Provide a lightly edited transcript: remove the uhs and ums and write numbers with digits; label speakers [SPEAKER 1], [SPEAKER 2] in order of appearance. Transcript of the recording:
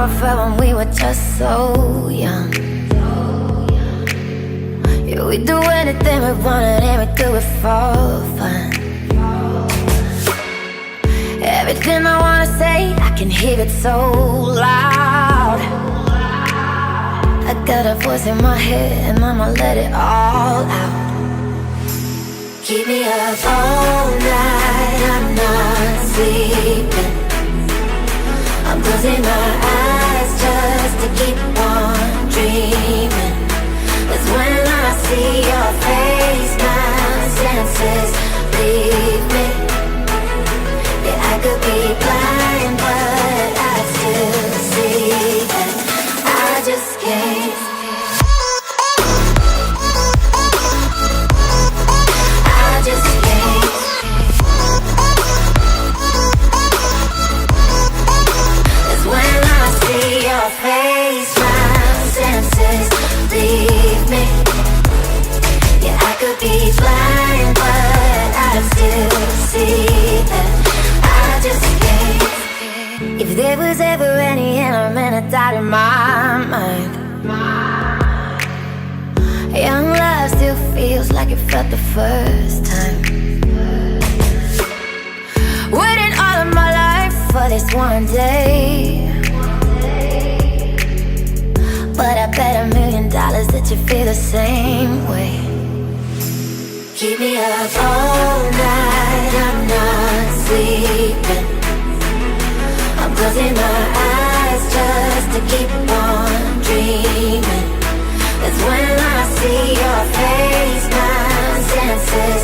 [SPEAKER 1] I felt when we were just so young. Yeah, we do anything we wanted and we do it for fun. Everything I wanna say, I can hear it so loud. I got a voice in my head and I'ma let it all out. Keep me up all night, I'm not sleeping. I'm closing my eyes just to keep on dreaming. 'Cause when I see your face, my senses leave me. Yeah, I could be blind, but I still see that I just can't. I just can't. 'Cause when I see your face, my senses leave me. Yeah, I could be blind, but I still see that I just can't. If there was ever any element of doubt in my mind, young love still feels like it felt the first time. Waiting all of my life for this one day, but I bet $1 million that you feel the same way. Keep me up all night, I'm not sleeping. I'm closing my eyes just to keep on dreaming. 'Cause when I see your face, my senses